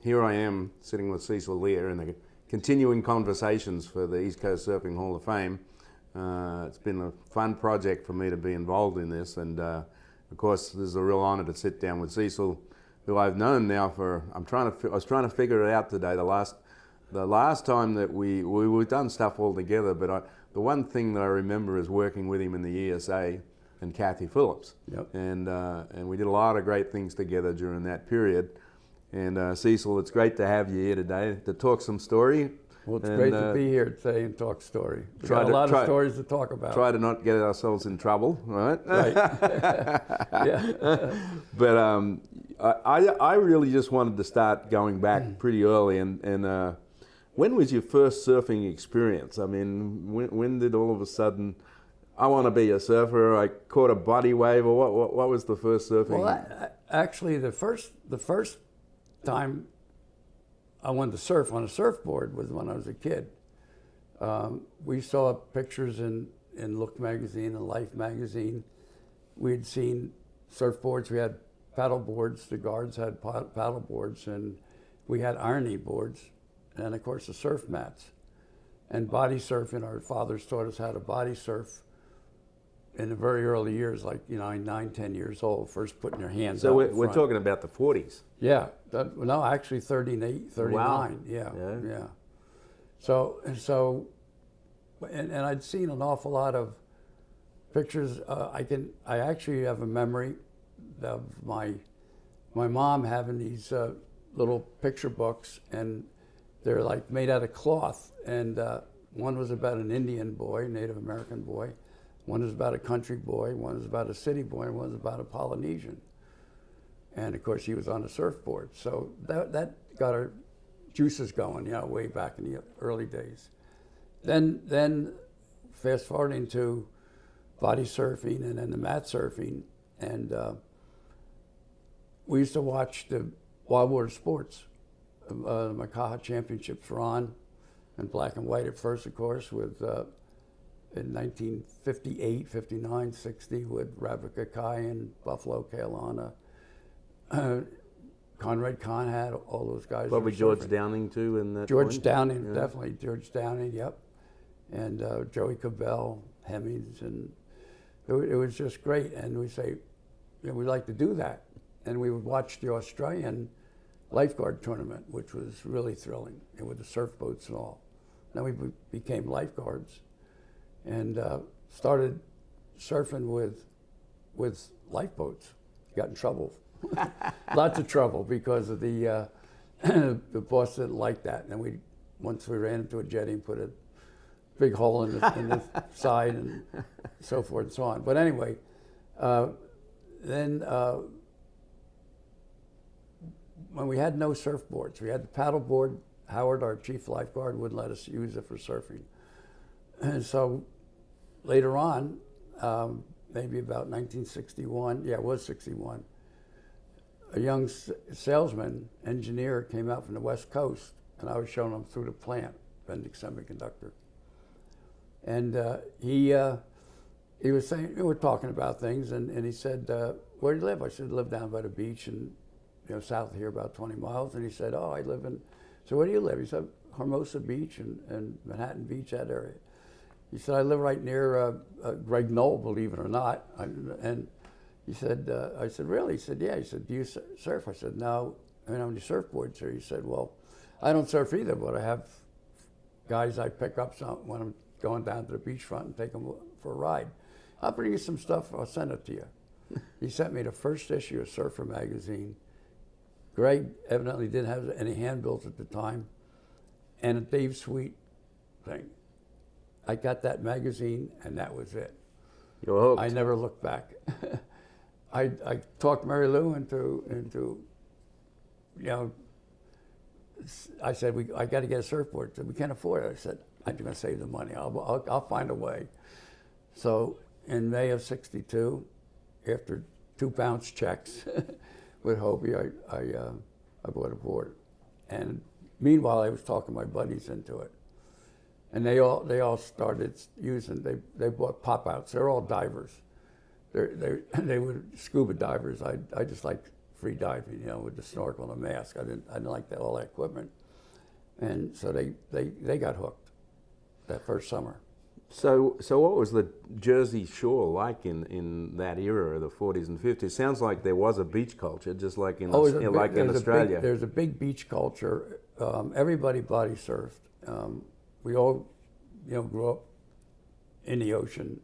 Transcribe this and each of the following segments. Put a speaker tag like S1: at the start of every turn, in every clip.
S1: here I am sitting with Cecil Lear in the continuing conversations for the East Coast Surfing Hall of Fame. It's been a fun project for me to be involved in this, and of course this is a real honor to sit down with Cecil, who I've known now for, I was trying to figure it out today, the last time that we've done stuff all together, but the one thing that I remember is working with him in the ESA and Kathy Phillips.
S2: Yep.
S1: And we did a lot of great things together during that period. And Cecil, it's great to have you here today to talk some story.
S2: Well, it's great to be here today and talk story. We've got a lot of stories to talk about.
S1: Try to not get ourselves in trouble, right?
S2: Right. Yeah.
S1: But I really just wanted to start going back pretty early. And when was your first surfing experience? I mean, when did all of a sudden, I want to be a surfer, I caught a body wave, or what was the first surfing?
S2: Well, actually, the first time I wanted to surf on a surfboard was when I was a kid. We saw pictures in Look magazine and Life magazine. We'd seen surfboards. We had paddle boards. The guards had paddle boards, and we had irony boards, and of course the surf mats. And body surfing, our fathers taught us how to body surf in the very early years, like 9, 10 years old, first putting your hands
S1: so
S2: out
S1: we're talking about the 40s.
S2: Yeah, no, actually 38, 39. Wow. Yeah. So I'd seen an awful lot of pictures. I actually have a memory of my mom having these little picture books, and they're like made out of cloth. And one was about an Indian boy, Native American boy. One was about a country boy. One was about a city boy. And one was about a Polynesian. And of course, he was on a surfboard. So that got our juices going, way back in the early days. Then fast forwarding to body surfing and then the mat surfing. And we used to watch the Wild Water Sports. The Makaha Championships were on, in black and white at first, of course, with in 1958, 59, 60, with Ravika Kai and Buffalo Kealana. Conrad Kahn had all those guys.
S1: Probably George Downing too in that
S2: George
S1: point?
S2: Downing,
S1: Yeah.
S2: Definitely. George Downing, yep. And Joey Cabell, Hemmings, and it was just great. And we say, we'd like to do that. And we would watch the Australian lifeguard tournament, which was really thrilling, and with the surf boats and all. Then we became lifeguards and started surfing with lifeboats. Got in trouble. Lots of trouble because of the boss didn't like that. And then once we ran into a jetty and put a big hole in the side and so forth and so on. But anyway, then when we had no surfboards, we had the paddle board. Howard, our chief lifeguard, wouldn't let us use it for surfing. And so later on, maybe about 1961, it was 61, a young salesman, engineer, came out from the West Coast, and I was showing him through the plant, Bendix Semiconductor. And he was saying, we were talking about things, and he said, where do you live? I said, I live down by the beach, and south of here about 20 miles. And he said, I live in, so where do you live? He said, Hermosa Beach and Manhattan Beach, that area. He said, I live right near Greg Noll, believe it or not. And he said, I said, really? He said, yeah. He said, do you surf? I said, no. I mean, how many surfboards here? He said, well, I don't surf either, but I have guys I pick up when I'm going down to the beachfront and take them for a ride. I'll bring you some stuff. I'll send it to you. He sent me the first issue of Surfer magazine. Greg evidently didn't have any handbills at the time, and a Dave Sweet thing. I got that magazine, and that was it.
S1: You're hooked.
S2: I never looked back. I talked Mary Lou into I said, I got to get a surfboard. She said, we can't afford it. I said, I'm going to save the money. I'll find a way. So in May of '62, after 2 bounce checks with Hobie, I bought a board. And meanwhile, I was talking my buddies into it. And they all started using, they bought pop-outs. They're all divers. They were scuba divers. I just like free diving, you know, with the snorkel and the mask. I didn't like that, all that equipment. And so they got hooked that first summer.
S1: So what was the Jersey Shore like in that era of the 40s and 50s? Sounds like there was a beach culture, just like in Australia.
S2: There's a big beach culture. Everybody body surfed. We all, you know, grew up in the ocean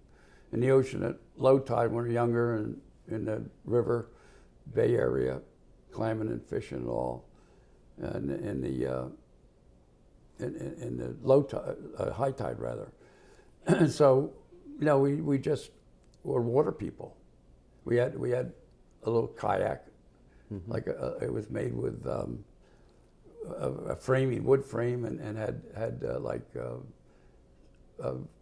S2: at low tide when we were younger, and in the river, Bay Area, clamming and fishing and all, and in the low tide, high tide rather. And so, you know, we just were water people. We had a little kayak, mm-hmm. like it was made with a framing, wood frame, and had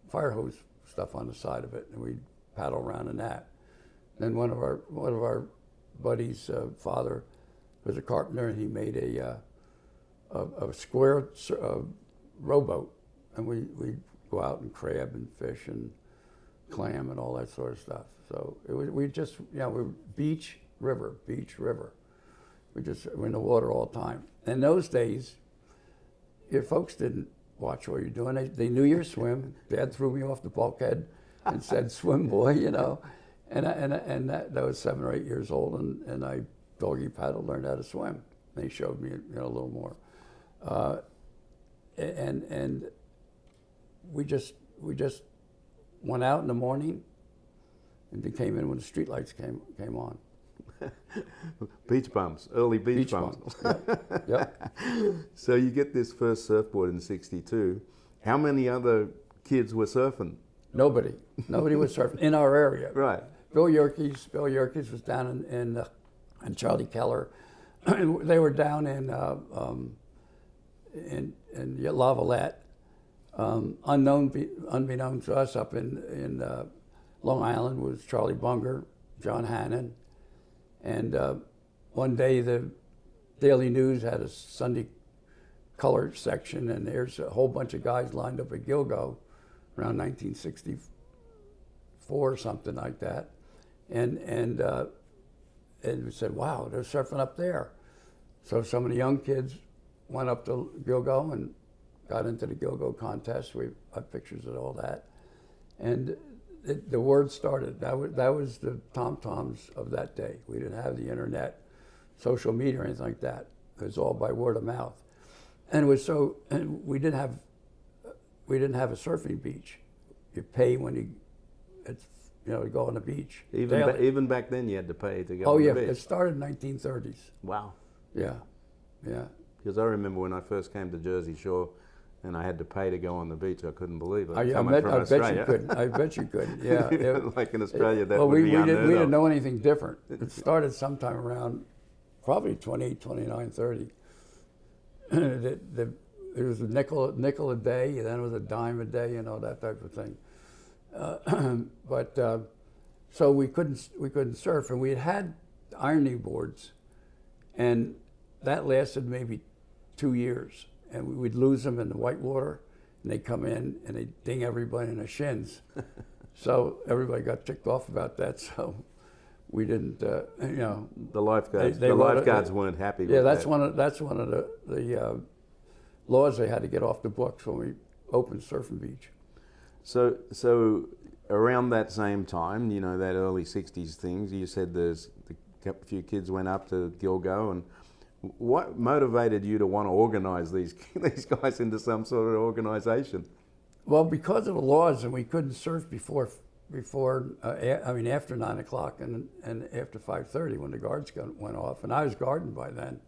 S2: fire hose stuff on the side of it, and we'd paddle around in that. Then one of our buddies' father was a carpenter, and he made a square rowboat, and we go out and crab and fish and clam and all that sort of stuff. So we just, you know, we beach, river. We were in the water all the time. In those days, your folks didn't watch what you're doing. They knew your swim. Dad threw me off the bulkhead and said, "Swim, boy," you know. And that was 7 or 8 years old, and I doggy paddle, learned how to swim. And he showed me, you know, a little more. And we just went out in the morning, and they came in when the street lights came on.
S1: Beach bums, early beach bums.
S2: Yep.
S1: So you get this first surfboard in '62. How many other kids were surfing?
S2: Nobody was surfing in our area.
S1: Right.
S2: Bill Yerkes was down in Charlie Keller. They were down in Lavalette. Unbeknown to us, up in Long Island was Charlie Bunger, John Hannon, and one day the Daily News had a Sunday color section, and there's a whole bunch of guys lined up at Gilgo around 1964 or something like that, and we said, "Wow, they're surfing up there." So some of the young kids went up to Gilgo and got into the Gilgo contest. We have pictures of all that, and the word started. That was the tom-toms of that day. We didn't have the internet, social media, or anything like that. It was all by word of mouth, and it was so. And we didn't have a surfing beach. You pay when you go on the beach.
S1: Even back then, you had to pay to go.
S2: Oh
S1: on
S2: yeah,
S1: the beach.
S2: it started in 1930s.
S1: Wow.
S2: Yeah.
S1: Because I remember when I first came to Jersey Shore, and I had to pay to go on the beach. I couldn't believe it.
S2: I bet you couldn't. I bet you couldn't. Yeah.
S1: Like in Australia, that
S2: well,
S1: would be unheard of.
S2: We didn't know anything different. It started sometime around probably 28, 29, 30. It was a nickel a day, and then it was a dime a day, you know, that type of thing. So we couldn't surf, and we had ironing boards, and that lasted maybe 2 years. And we would lose them in the whitewater, and they'd come in and they'd ding everybody in the shins. So everybody got ticked off about that. So we didn't, you know.
S1: The lifeguards, the lifeguards weren't happy with that.
S2: Yeah, that's one of the laws they had to get off the books when we opened Surfing Beach.
S1: So around that same time, you know, that early '60s things, you said a few kids went up to Gilgo, and what motivated you to want to organize these guys into some sort of organization?
S2: Well, because of the laws, and we couldn't surf after 9 o'clock and after 5:30 when the guards went off, and I was guarding by then.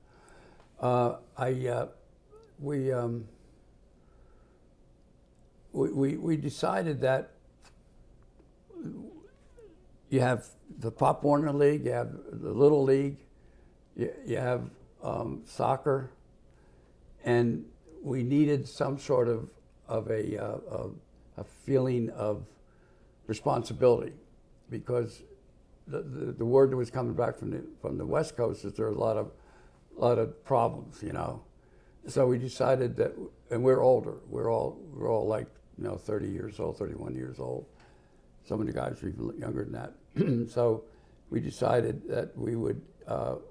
S2: We decided that you have the Pop Warner League, you have the Little League, you have soccer, and we needed some sort of a feeling of responsibility, because the word that was coming back from the West Coast is there are a lot of problems, you know. So we decided that, and we're older. We're all like, you know, 30 years old, 31 years old. Some of the guys are even younger than that. So we decided that we would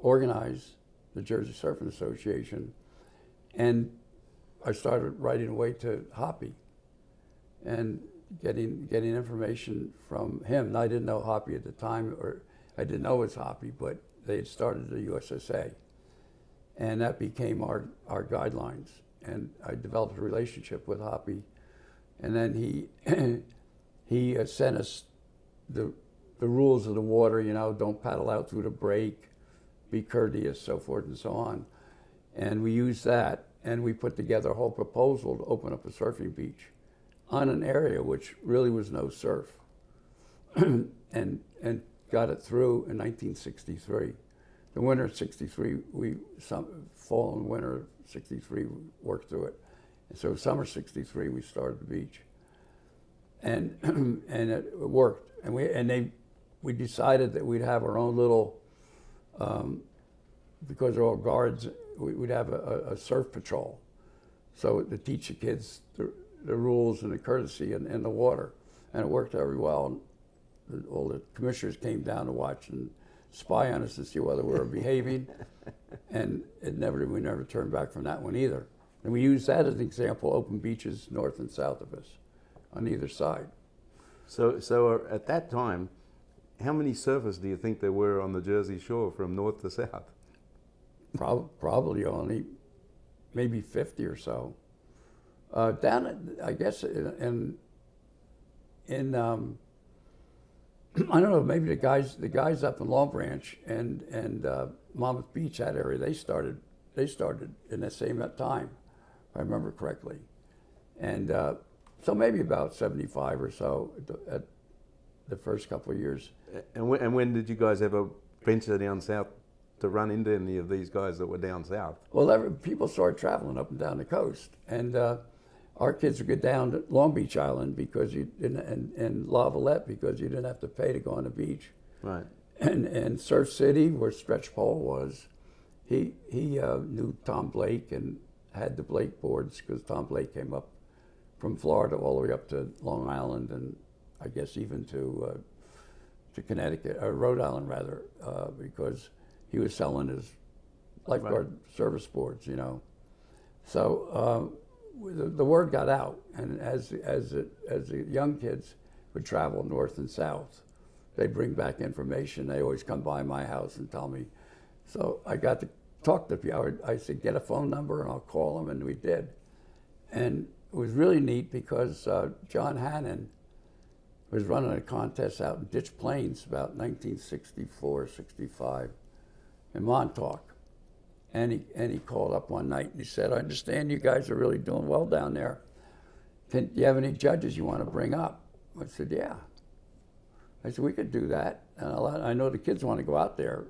S2: organize the Jersey Surfing Association, and I started writing away to Hoppy and getting information from him. And I didn't know Hoppy at the time, or I didn't know it was Hoppy, but they had started the USSA, and that became our guidelines. And I developed a relationship with Hoppy, and then he sent us the rules of the water. You know, don't paddle out through the break, be courteous, so forth and so on. And we used that, and we put together a whole proposal to open up a surfing beach on an area which really was no surf, and got it through in 1963. The winter of '63, fall and winter '63, we worked through it. And so summer '63, we started the beach, and and it worked. And we decided that we'd have our own little, because they're all guards, we'd have a surf patrol, so to teach the kids the rules and the courtesy in the water, and it worked very well. All the commissioners came down to watch and spy on us to see whether we were behaving, and we never turned back from that one either. And we used that as an example, open beaches north and south of us, on either side.
S1: So at that time, how many surfers do you think there were on the Jersey Shore from north to south?
S2: Probably only maybe 50 or so. Down at, I guess in I don't know, maybe the guys up in Long Branch and Monmouth Beach, that area, they started in the same time, if I remember correctly. And so maybe about 75 or so at the first couple of years.
S1: And when did you guys ever venture down south to run into any of these guys that were down south?
S2: Well, people started traveling up and down the coast, and our kids would get down to Long Beach Island because and La Valette because you didn't have to pay to go on the beach.
S1: Right.
S2: And Surf City, where Stretch Pole was, he knew Tom Blake and had the Blake boards because Tom Blake came up from Florida all the way up to Long Island, and I guess even to Connecticut, or Rhode Island rather, because he was selling his lifeguard service boards, you know. So the word got out, and as the young kids would travel north and south, they'd bring back information. They always come by my house and tell me. So I got to talk to people. I said, get a phone number and I'll call them, and we did. And it was really neat because John Hannon was running a contest out in Ditch Plains about 1964, 65 in Montauk. And he called up one night and he said, I understand you guys are really doing well down there. Do you have any judges you want to bring up? I said, yeah. I said, we could do that. And I know the kids want to go out there.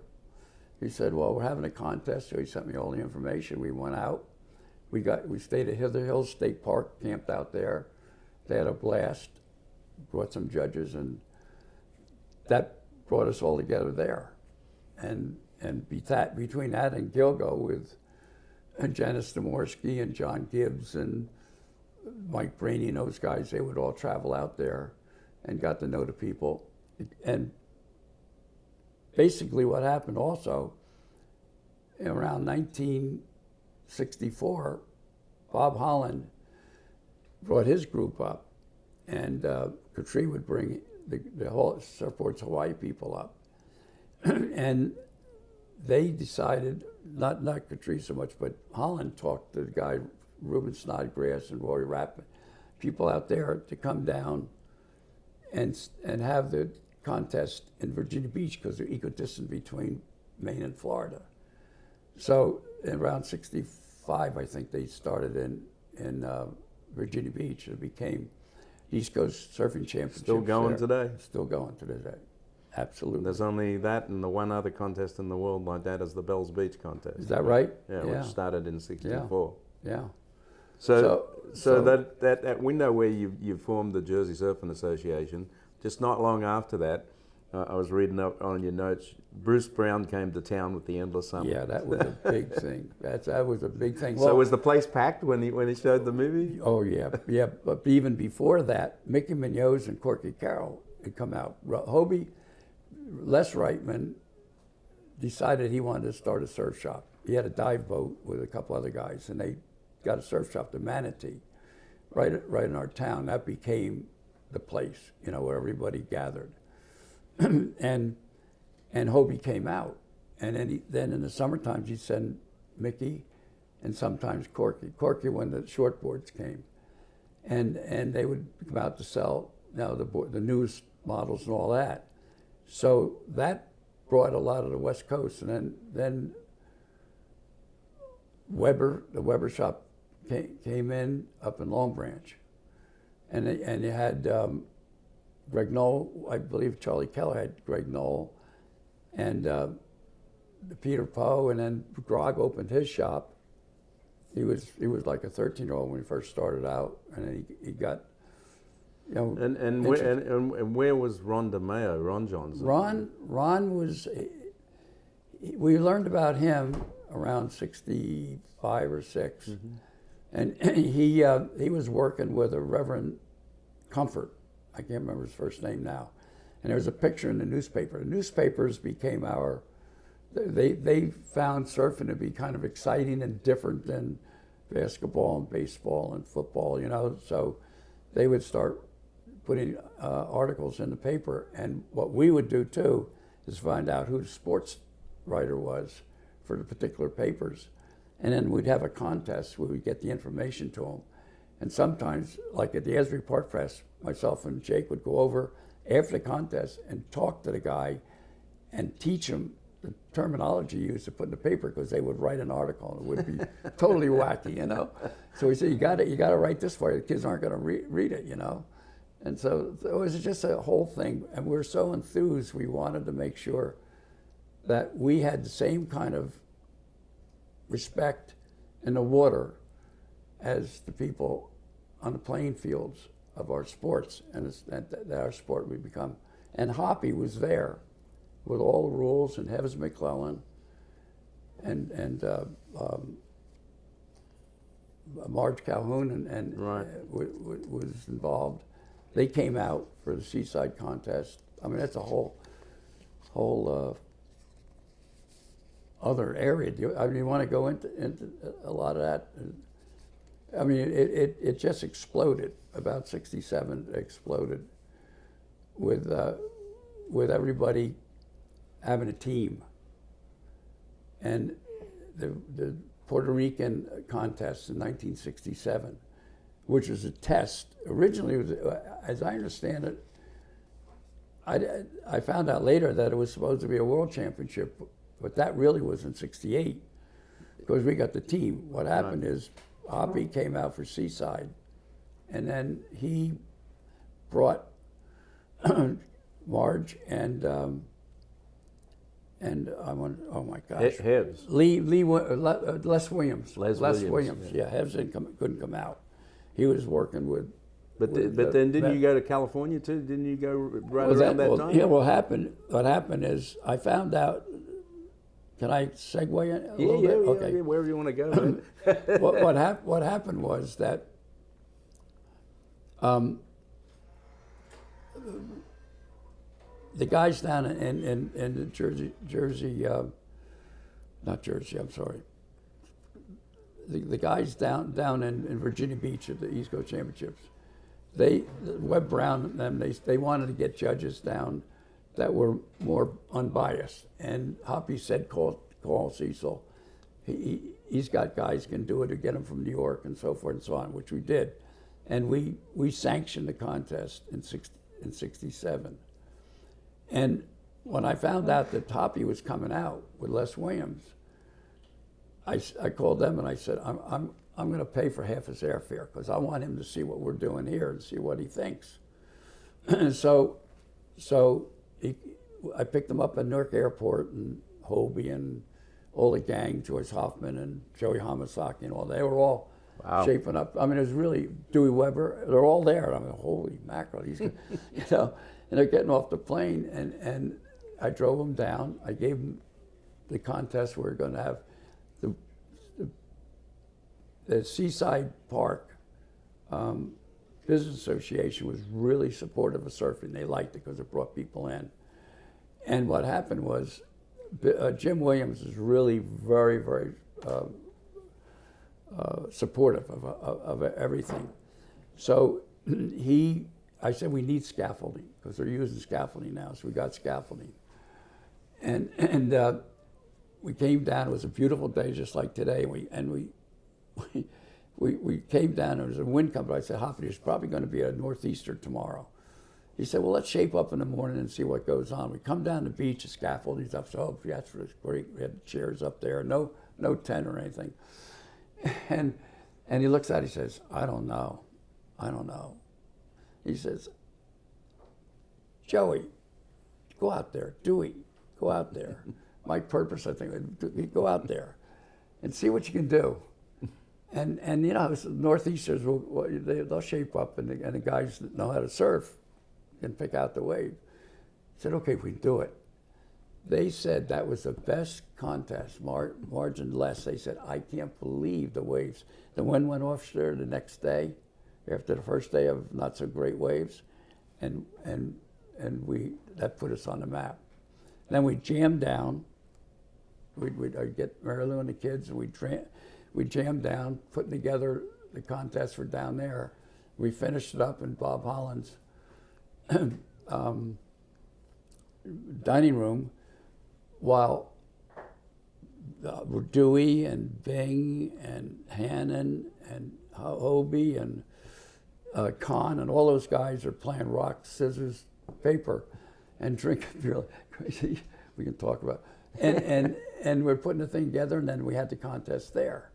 S2: He said, well, we're having a contest. So he sent me all the information. We went out. We stayed at Hither Hills State Park, camped out there. They had a blast, brought some judges, and that brought us all together there. And between that and Gilgo with Janice Dmorsky and John Gibbs and Mike Brainy and those guys, they would all travel out there and got to know the people. And basically what happened also, around 1964, Bob Holland brought his group up, and Katri would bring the whole Surfboards Hawaii people up. And they decided, not Katri so much, but Holland talked to the guy, Reuben Snodgrass and Rory Rapp, people out there to come down and have the contest in Virginia Beach because they're equidistant between Maine and Florida. So around 65, I think they started in Virginia Beach. It became East Coast Surfing Championship.
S1: Still going today?
S2: Still going to today. Absolutely.
S1: There's only that and the one other contest in the world like that is the Bells Beach contest.
S2: Is that right?
S1: Yeah, which started in '64.
S2: Yeah.
S1: So that window where you formed the Jersey Surfing Association, just not long after that, I was reading up on your notes, Bruce Brown came to town with the Endless Summer.
S2: Yeah, that was a big thing. That was a big thing.
S1: So was the place packed when he showed the movie?
S2: Oh yeah, yeah. But even before that, Mickey Munoz and Corky Carroll had come out. Hobie, Les Reitman decided he wanted to start a surf shop. He had a dive boat with a couple other guys, and they got a surf shop, the Manatee, right in our town. That became the place, you know, where everybody gathered. and Hobie came out, and then in the summertime he'd send Mickey, and sometimes Corky when the shortboards came, and they would come out to sell the news models and all that. So that brought a lot of the West Coast, and then the Weber shop came in up in Long Branch, and you had Greg Noll, I believe Charlie Keller had Greg Noll, and Peter Poe, and then Grog opened his shop. He was like a 13-year-old when he first started out, and then he got, you know.
S1: And where was Ron DeMeo, Ron Johnson?
S2: Ron was. We learned about him around 65 or 6, and he was working with a Reverend Comfort. I can't remember his first name now. And there was a picture in the newspaper. The newspapers became they found surfing to be kind of exciting and different than basketball and baseball and football, you know. So they would start putting articles in the paper. And what we would do too is find out who the sports writer was for the particular papers. And then we'd have a contest where we'd get the information to them. And sometimes, like at the Esri Park Press, myself and Jake would go over after the contest and talk to the guy and teach him the terminology used to put in the paper, because they would write an article and it would be totally wacky, you know. So we said, you got to write this for you. The kids aren't going to read it, you know. And so it was just a whole thing. And we were so enthused, we wanted to make sure that we had the same kind of respect in the water as the people on the playing fields of our sports, and that our sport would become. And Hoppy was there with all the rules, and Heves McClellan, and Marge Calhoun, and
S1: right.
S2: Was involved. They came out for the Seaside contest. I mean, that's a whole other area. You want to go into a lot of that? I mean, it just exploded. About 67, it exploded with everybody having a team. And the Puerto Rican contest in 1967, which was a test. Originally, it was, as I understand it, I found out later that it was supposed to be a world championship, but that really was in 68, because we got the team. What happened is Hoppy came out for Seaside, and then he brought Marge and I want, oh my gosh,
S1: Heves.
S2: Les Williams. Les Williams. Yeah, Heves couldn't come out. He was working with.
S1: But then didn't you go to California too? Didn't you go right around that time?
S2: Yeah. What happened is I found out. Can I segue in a little bit? Okay.
S1: Yeah, wherever you want to go.
S2: What happened was that the guys down in the Jersey, not Jersey, I'm sorry. The guys down in Virginia Beach at the East Coast Championships, Webb Brown and them, they wanted to get judges down that were more unbiased. And Hoppy said, call Cecil. He's got guys can do it, to get them from New York and so forth and so on, which we did. And we sanctioned the contest in 67. And when I found out that Hoppy was coming out with Les Williams, I called them and I said, I'm going to pay for half his airfare, because I want him to see what we're doing here and see what he thinks. so I picked him up at Newark Airport, and Hobie and all the gang, Joyce Hoffman and Joey Hamasaki and all, they were all shaping up. I mean, it was really Dewey Weber. They're all there. I mean, holy mackerel, he's, you know. And they're getting off the plane, and I drove them down. I gave them the contest. We were going to have the Seaside Park Business Association was really supportive of surfing. They liked it because it brought people in. And what happened was, Jim Williams is really very, very supportive of everything. So I said, we need scaffolding, because they're using scaffolding now, so we got scaffolding. And we came down, it was a beautiful day just like today, we came down, there was a wind coming, I said, Hoppy, there's probably going to be a northeaster tomorrow. He said, well, let's shape up in the morning and see what goes on. We come down the beach, the scaffolding's up, so that's great. We had chairs up there, no tent or anything. And he looks at it, he says, I don't know. He says, Joey, go out there. Dewey, go out there. Mike Purpose, I think, go out there and see what you can do. And you know, northeasters, they'll shape up, and the guys that know how to surf can pick out the wave. I said, okay, we can do it. They said that was the best contest, margin less. They said, I can't believe the waves. The wind went offshore the next day, after the first day of not so great waves, and that put us on the map. Then we jammed down. I'd get Mary Lou and the kids, and we jammed down, putting together the contest for down there. We finished it up in Bob Holland's dining room, while Dewey and Bing and Hannon and Hobie and Kahn and all those guys are playing rock, scissors, paper, and drinking beer. We can talk about it. And we're putting the thing together, and then we had the contest there.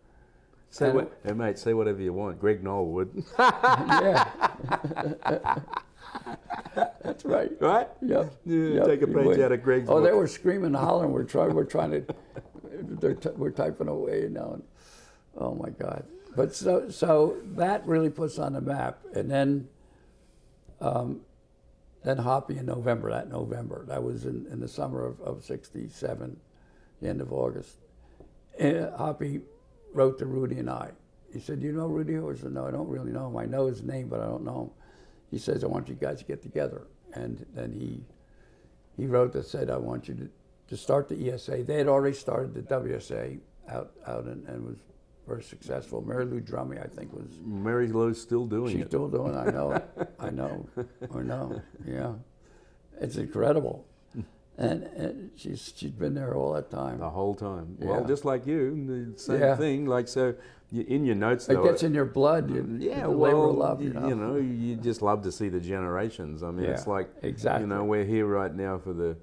S1: Hey mate, say whatever you want. Greg Noll would.
S2: Yeah. That's right.
S1: Right?
S2: Yep.
S1: Yeah, take a page out of Greg's book.
S2: They were screaming and hollering. We're trying to. We're typing away now. Oh my God! But so that really puts on the map, and then Hoppy in November. That was in the summer of '67, the end of August. And Hoppy wrote to Rudy and I. He said, "Do you know Rudy Huber?" I said, "No, I don't really know him. I know his name, but I don't know him." He says, "I want you guys to get together." And then he wrote that said, "I want you to start the ESA." They had already started the WSA out and was very successful. Mary Lou Drummy, I think, was.
S1: Mary Lou's still doing it.
S2: She's still doing it. I know. I know. Yeah, it's incredible. And she's been there all that time.
S1: The whole time.
S2: Yeah.
S1: Well, just like you, the same thing. Like, so in your notes, though,
S2: it gets in your blood. Labor of love.
S1: You just love to see the generations. I mean, it's like,
S2: exactly.
S1: We're here right now for the,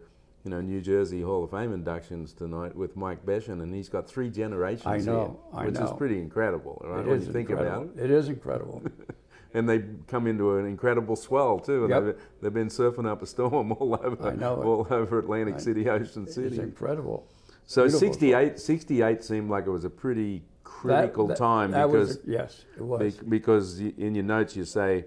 S1: New Jersey Hall of Fame inductions tonight with Mike Beshan, and he's got 3 generations.
S2: I know.
S1: Which is pretty incredible, right?
S2: It
S1: when
S2: is
S1: you think
S2: incredible.
S1: about it.
S2: It is incredible.
S1: And they come into an incredible swell too.
S2: Yep.
S1: They've been surfing up a storm all over Atlantic City, Ocean City.
S2: It's incredible.
S1: So
S2: Beautiful
S1: 68 seemed like it was a pretty critical time because
S2: yes, it was.
S1: Because in your notes you say,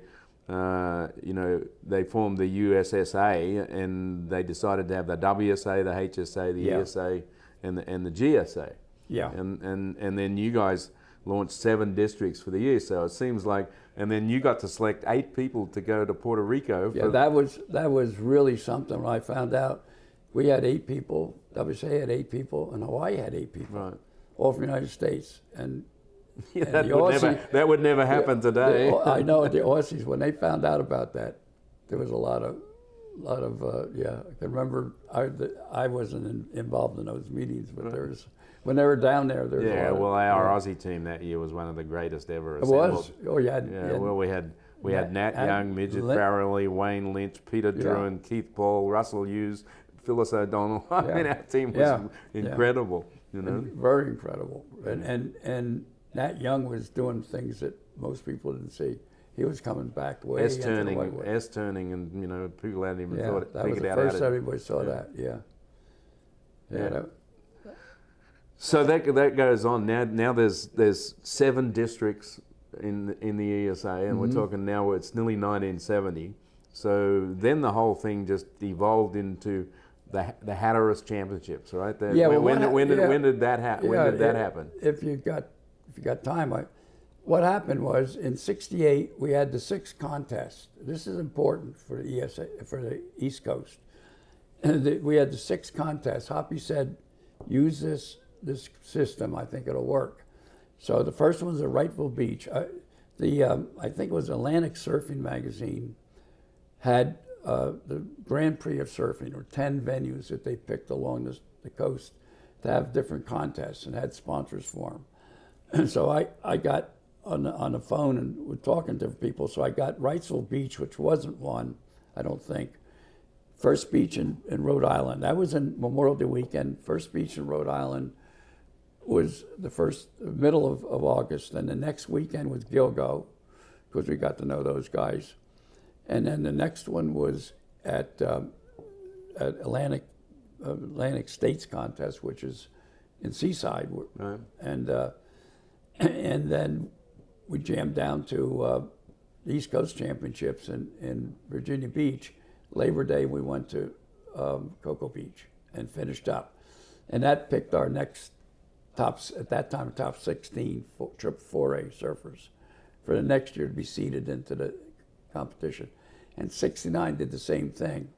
S1: they formed the USSA and they decided to have the WSA, the HSA, the ESA, and the GSA.
S2: Yeah.
S1: And then you guys launched 7 districts for the year. So it seems like, and then you got to select 8 people to go to Puerto Rico.
S2: That was really something. When I found out we had 8 people, WSA had 8 people, and Hawaii had 8 people,
S1: right,
S2: all from the United States. And
S1: that would never happen today.
S2: I know the Aussies, when they found out about that, there was a lot of I can remember I wasn't involved in those meetings, but there was. When they were down there, there was
S1: our Aussie team that year was one of the greatest ever.
S2: It was. Oh, yeah.
S1: We had Nat Young, Midget Farrelly, Wayne Lynch, Peter Druin, Keith Paul, Russell Hughes, Phyllis O'Donnell. I mean, our team was incredible.
S2: Very incredible. And Nat Young was doing things that most people didn't see. He was coming back way
S1: S-turning, and people hadn't even thought it.
S2: That was the first everybody saw that. Yeah.
S1: So that goes on. Now there's 7 districts in the ESA, and we're talking now it's nearly 1970. So then the whole thing just evolved into the Hatteras Championships, right? When did that happen?
S2: If you got time, what happened was in '68 we had the 6 contests. This is important for the ESA, for the East Coast, we had the 6 contests. Hoppy said, use this system. I think it'll work. So the first one was at Wrightville Beach. I think it was Atlantic Surfing Magazine had the Grand Prix of Surfing, or 10 venues that they picked along the coast to have different contests, and had sponsors for them. And so I got on the phone and was talking to people. So I got Wrightville Beach, which wasn't one, I don't think. First beach in Rhode Island. That was in Memorial Day weekend. First beach in Rhode Island was the middle of August. And the next weekend was Gilgo, because we got to know those guys. And then the next one was at Atlantic States Contest, which is in Seaside.
S1: Right.
S2: And then we jammed down to the East Coast Championships in Virginia Beach. Labor Day, we went to Cocoa Beach and finished up. And that picked our next top 16 Trip 4A surfers for the next year to be seeded into the competition. And 69 did the same thing.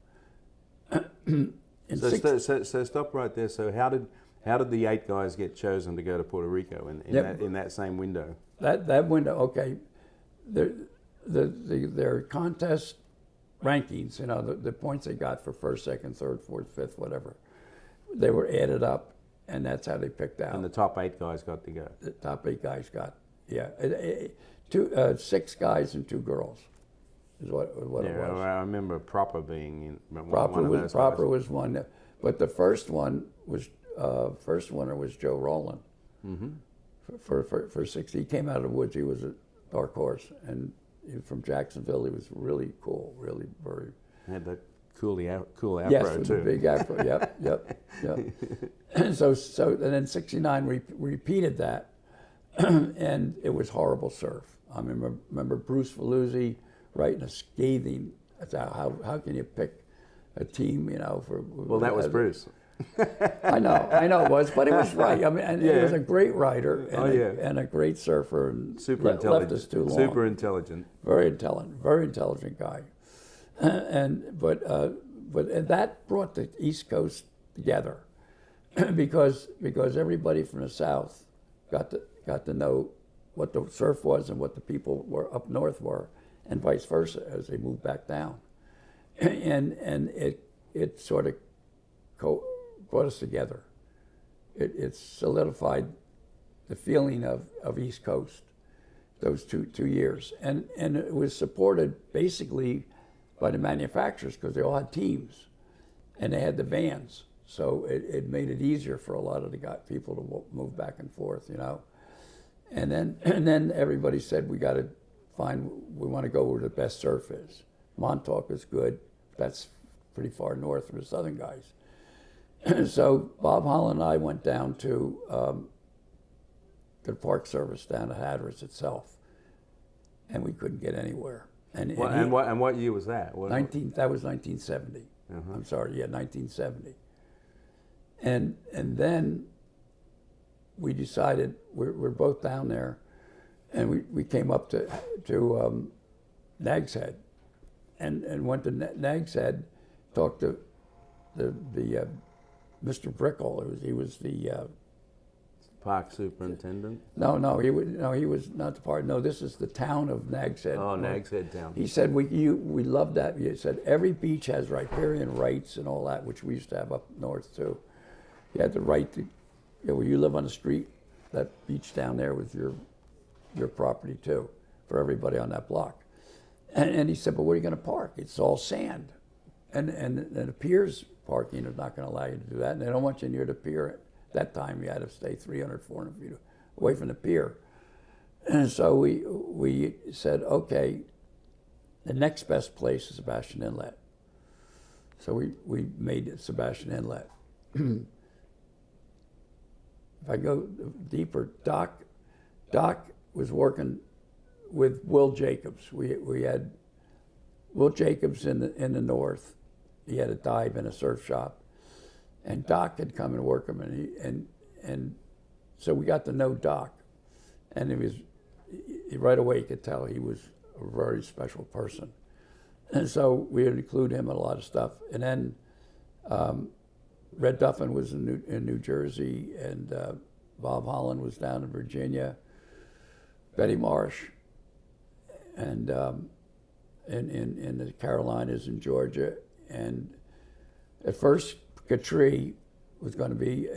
S1: So stop right there. So how did the 8 guys get chosen to go to Puerto Rico in that same window?
S2: That window, okay. Their contest rankings, the points they got for first, second, third, fourth, fifth, whatever, they were added up, and that's how they picked out.
S1: And the top 8 guys got to go.
S2: The top 8 guys got, 6 guys and 2 girls is what it was.
S1: I remember Proper being in
S2: Proper
S1: one of those
S2: Proper was one, but the first one was first winner was Joe Rowland.
S1: Mm-hmm.
S2: For 60, he came out of the woods. He was a dark horse, and he was from Jacksonville. He was really cool, really very.
S1: Had that cool afro
S2: yes, with
S1: too.
S2: The big afro. Yep. And so and then 69 repeated that, and it was horrible surf. I remember Bruce Valuzzi writing a scathing. How can you pick a team? For
S1: well, that was Bruce.
S2: I know it was, but it was right. I mean, and he was a great writer and a great surfer, and
S1: super intelligent.
S2: Left us too long.
S1: Super intelligent.
S2: Very intelligent guy, but that brought the East Coast together because everybody from the South got to know what the surf was and what the people were up north were, and vice versa as they moved back down, and it sort of brought us together. It solidified the feeling of East Coast, those two years. And it was supported basically by the manufacturers because they all had teams and they had the vans. So it made it easier for a lot of the people to move back and forth, And then everybody said, we want to go where the best surf is. Montauk is good. That's pretty far north for the southern guys. So Bob Holland and I went down to the Park Service down at Hatteras itself, and we couldn't get anywhere. And
S1: what year was that?
S2: That was 1970.
S1: Uh-huh.
S2: I'm sorry, 1970. And then we decided we're both down there, and we came up to Nag's Head, and went to Nag's Head, talked to the Mr. Brickle. He was the
S1: park superintendent.
S2: No, he was not the park. No, this is the town of Nag's Head.
S1: Oh, Nag's Head town.
S2: He said we love that. He said every beach has riparian rights and all that, which we used to have up north too. You had the right to, when you live on the street, that beach down there was your property too, for everybody on that block. And he said, but where are you going to park? It's all sand, and the piers parking is not going to allow you to do that, and they don't want you near the pier. At that time, you had to stay 300, 400 feet away from the pier. And so we said, okay, the next best place is Sebastian Inlet. So we made it Sebastian Inlet. If I go deeper, Doc was working with Will Jacobs. We had Will Jacobs in the north. He had a dive in a surf shop, and Doc had come and work him, and so we got to know Doc, and right away you could tell he was a very special person, and so we would include him in a lot of stuff. And then Red Duffin was in New Jersey, and Bob Holland was down in Virginia. Betty Marsh, and in the Carolinas and Georgia. And at first, Katrie was going to be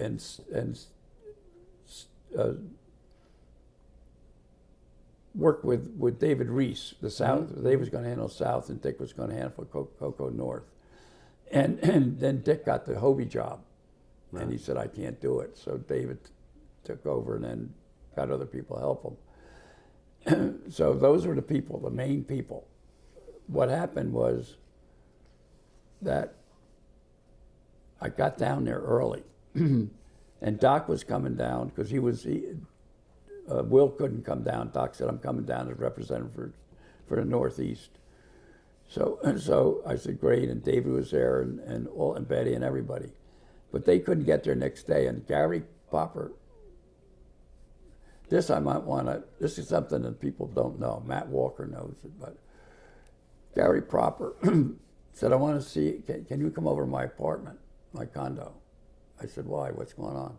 S2: work with David Reese, the South. Mm-hmm. Dave was going to handle South, and Dick was going to handle Cocoa North. And then Dick got the Hobie job, right. And he said, I can't do it. So David took over and then got other people to help him. So those were the people, the main people. What happened was that I got down there early, and Doc was coming down because Will couldn't come down. Doc said, I'm coming down as representative for the Northeast. So I said, great, and David was there, and Betty and everybody. But they couldn't get there next day, and Gary Popper, this is something that people don't know. Matt Walker knows it, but Gary Popper said, I want to see, can you come over to my apartment, my condo? I said, why, what's going on?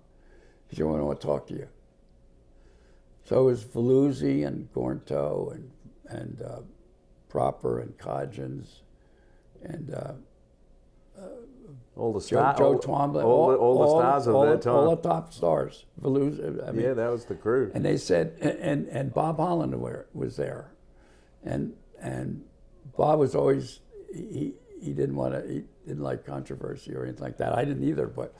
S2: He said, I want to talk to you. So it was Veluzzi and Gornto and Proper and Codgens and
S1: all the stars,
S2: Joe Twombly,
S1: all the stars of that time.
S2: All the top stars. Veluzzi, I mean,
S1: yeah, that was the crew.
S2: And they said, and Bob Holland was there, and Bob was always he didn't like controversy or anything like that. I didn't either, but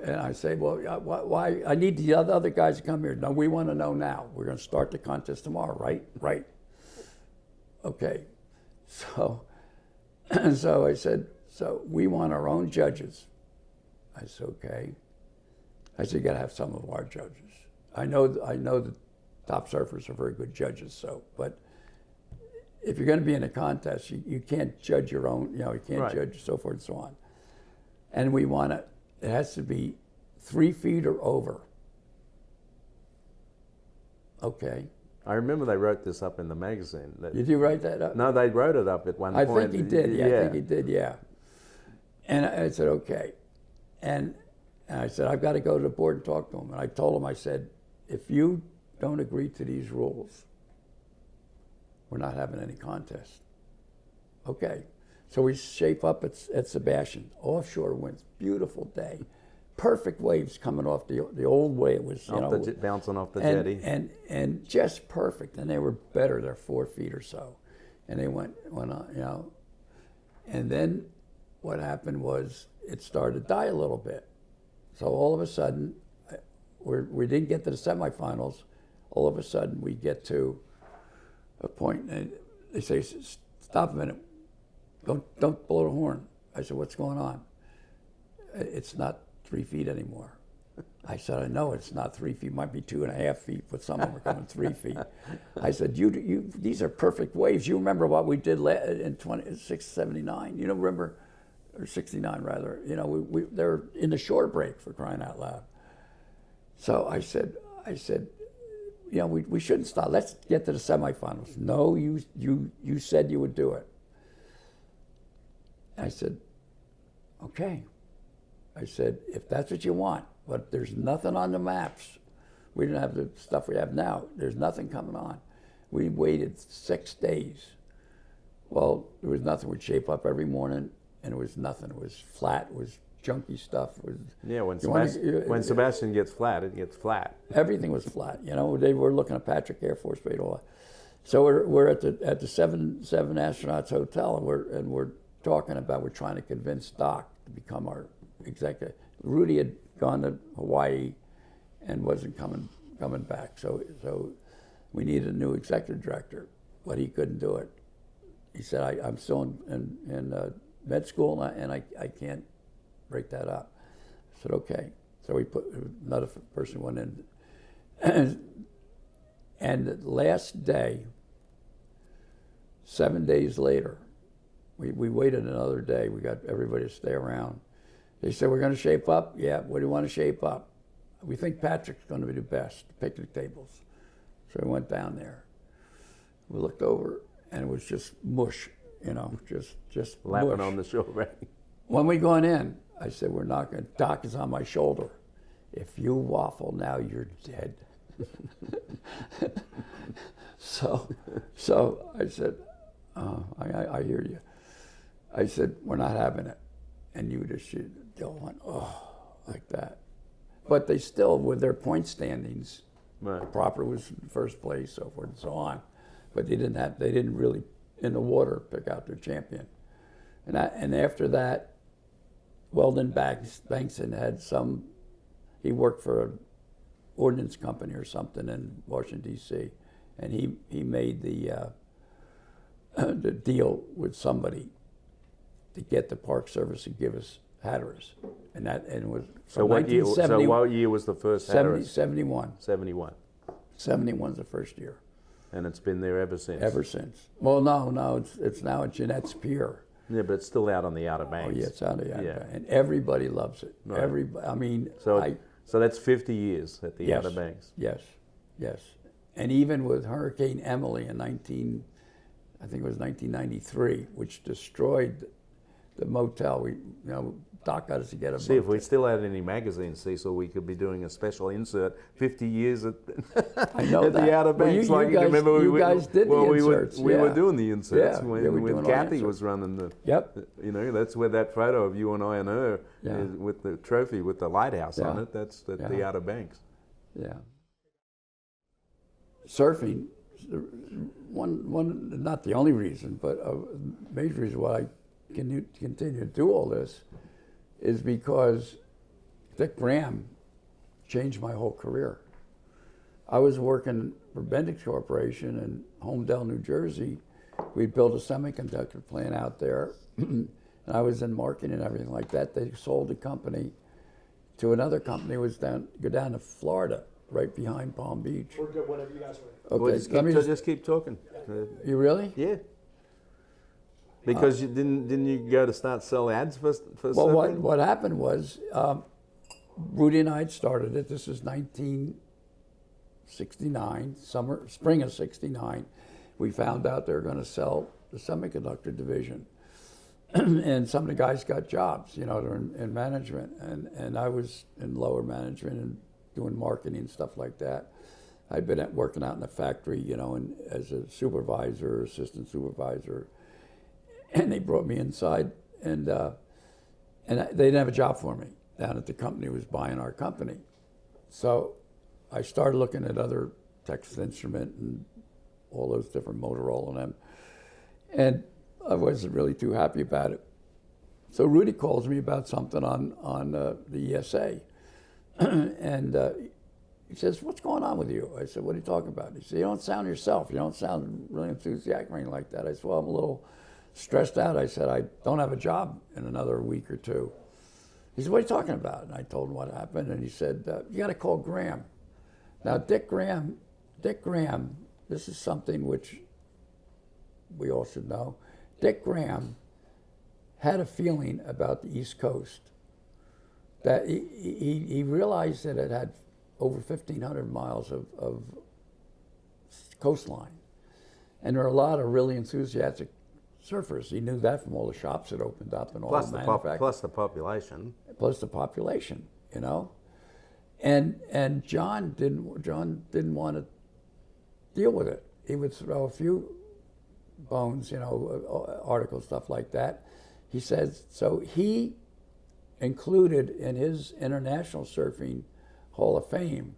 S2: and I say, well, why? I need the other guys to come here. No, we want to know now. We're going to start the contest tomorrow, right? Right. Okay. So I said, so we want our own judges. I said, okay. I said, you got to have some of our judges. I know the top surfers are very good judges, but if you're going to be in a contest, you can't judge your own, you can't right. judge so forth and so on. And we want it has to be 3 feet or over. Okay.
S1: I remember they wrote this up in the magazine.
S2: Did you write that up?
S1: No, they wrote it up at one point.
S2: I think he did. Yeah, I think he did. Yeah. And I said, okay. And I said, I've got to go to the board and talk to him. And I told him, I said, if you don't agree to these rules, we're not having any contest. Okay. So we shape up at Sebastian. Offshore winds, beautiful day. Perfect waves coming off the old way it was,
S1: bouncing off the jetty.
S2: And just perfect. And they were better, they're 4 feet or so. And they went on, And then what happened was it started to die a little bit. So all of a sudden, we didn't get to the semifinals. All of a sudden, we get to a point, and they say, stop a minute. Don't blow the horn. I said, what's going on? It's not 3 feet anymore. I said, I know it's not 3 feet. It might be 2.5 feet, but some of them are coming 3 feet. I said, these are perfect waves. You remember what we did in 79? You don't remember, or 69 rather. They're in the shore break, for crying out loud. So I said, we shouldn't stop. Let's get to the semifinals. No, you said you would do it. I said, okay. I said, if that's what you want, but there's nothing on the maps. We didn't have the stuff we have now. There's nothing coming on. We waited 6 days. Well, there was nothing. We'd shape up every morning, and it was nothing. It was flat. It was junky stuff.
S1: When Sebastian gets flat, it gets flat.
S2: Everything was flat. They were looking at Patrick Air Force Base, all that. So we're at the seven astronauts hotel, and we're talking about, we're trying to convince Doc to become our executive. Rudy had gone to Hawaii and wasn't coming back, so we needed a new executive director, but he couldn't do it. He said, I'm still in med school, and I can't break that up. I said, okay. So we put another person went in. And the last day, 7 days later, we waited another day. We got everybody to stay around. They said, we're going to shape up. Yeah, what do you want to shape up? We think Patrick's going to be the best, picnic tables. So we went down there. We looked over, and it was just mush, just
S1: lapping
S2: mush.
S1: on the shore.
S2: when we going in, I said, we're not going to, Doc is on my shoulder. If you waffle now, you're dead. So I said, I hear you. I said, we're not having it. And you just, they all went, oh, like that. But they still, with their point standings,
S1: Right.
S2: Proper was in first place, so forth and so on. But they didn't really, in the water, pick out their champion. And after that, Weldon Bankson had he worked for an ordnance company or something in Washington, D.C., and he made the deal with somebody to get the Park Service to give us Hatteras. And it was
S1: So what year was the first Hatteras?
S2: 71.
S1: 71.
S2: 71's the first year.
S1: And it's been there ever since?
S2: Ever since. Well, no, it's now at Jeanette's Pier.
S1: Yeah, but it's still out on the Outer Banks.
S2: Oh, yeah, it's out of the Outer
S1: Yeah.
S2: Banks. And everybody loves it.
S1: Right.
S2: Everybody, I mean,
S1: So that's 50 years at the
S2: Yes.
S1: Outer Banks.
S2: Yes. And even with Hurricane Emily in 1993, which destroyed the motel, Doc got us to get a
S1: See, if we still had any magazines, Cecil, we could be doing a special insert, 50 years at,
S2: I know
S1: at
S2: that.
S1: the Outer
S2: Well,
S1: Banks.
S2: you guys,
S1: remember
S2: you guys did the inserts.
S1: We were doing the inserts
S2: Yeah,
S1: when,
S2: yeah, we're
S1: when
S2: doing all the
S1: Kathy
S2: inserts.
S1: was running the,
S2: Yep.
S1: That's where that photo of you and I and her
S2: Yeah.
S1: is with the trophy with the lighthouse on
S2: Yeah.
S1: it, that's at
S2: Yeah.
S1: the Outer Banks.
S2: Yeah. Surfing, one not the only reason, but a major reason why I continue to do all this is because Dick Graham changed my whole career. I was working for Bendix Corporation in Homedale, New Jersey. We'd built a semiconductor plant out there, and I was in marketing and everything like that. They sold the company to another company. Go down to Florida, right behind Palm Beach.
S3: We're good whenever you guys are ready.
S2: Okay,
S1: Well,
S2: let me
S1: just keep talking.
S2: You really?
S1: Yeah. Because you didn't you go to start sell ads for
S2: Well,
S1: surfing?
S2: what happened was, Rudy and I had started it. This is 1969, spring of '69. We found out they were going to sell the semiconductor division, and some of the guys got jobs. They're in management, and I was in lower management and doing marketing and stuff like that. I'd been working out in the factory, and as a supervisor, assistant supervisor. And they brought me inside, and they didn't have a job for me down at the company who was buying our company. So I started looking at other Texas Instrument and all those different Motorola and them, and I wasn't really too happy about it. So Rudy calls me about something on the ESA, and he says, "What's going on with you?" I said, "What are you talking about?" He said, "You don't sound yourself. You don't sound really enthusiastic or anything like that." I said, "Well, I'm a little stressed out." I said, "I don't have a job in another week or two." He said, "What are you talking about?" And I told him what happened, and he said, "You got to call Graham." Now, Dick Graham, this is something which we all should know. Dick Graham had a feeling about the East Coast, that he realized that it had over 1,500 miles of coastline, and there are a lot of really enthusiastic surfers. He knew that from all the shops that opened up and all the manufacturers.
S1: Plus the population.
S2: Plus the population, And John didn't want to deal with it. He would throw a few bones, articles, stuff like that. He says, so he included in his international surfing Hall of Fame,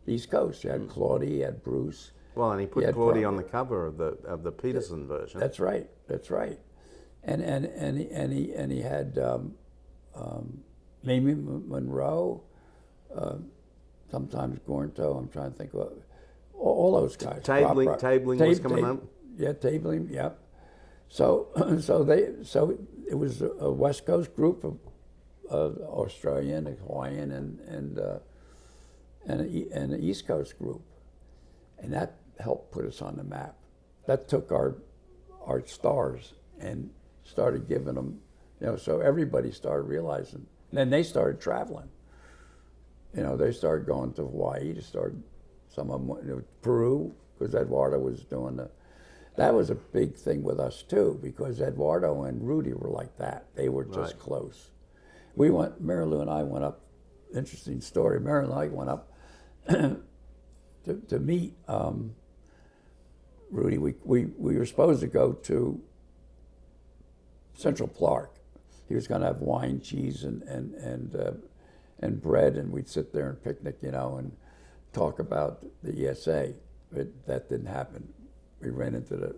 S2: the East Coast. You had Claudie, you had Bruce.
S1: Well, and he put Claudie on the cover of the Peterson version.
S2: That's right. And he had Mamie Monroe, sometimes Gornto. I'm trying to think of all those guys.
S1: Tabling was coming up.
S2: Yeah, tabling. Yep. So it was a West Coast group of Australian, a Hawaiian, and an East Coast group, and that helped put us on the map. That took our stars and started giving them, so everybody started realizing. And then they started traveling. They started going to Hawaii. Some of them went to Peru, because Eduardo was doing that was a big thing with us too, because Eduardo and Rudy were like that. They were just
S1: Right.
S2: close. Mary Lou and I went up, interesting story, Mary Lou and I went up to meet Rudy. We were supposed to go to Central Park. He was going to have wine, cheese, and bread, and we'd sit there and picnic, and talk about the ESA. But that didn't happen. We ran into the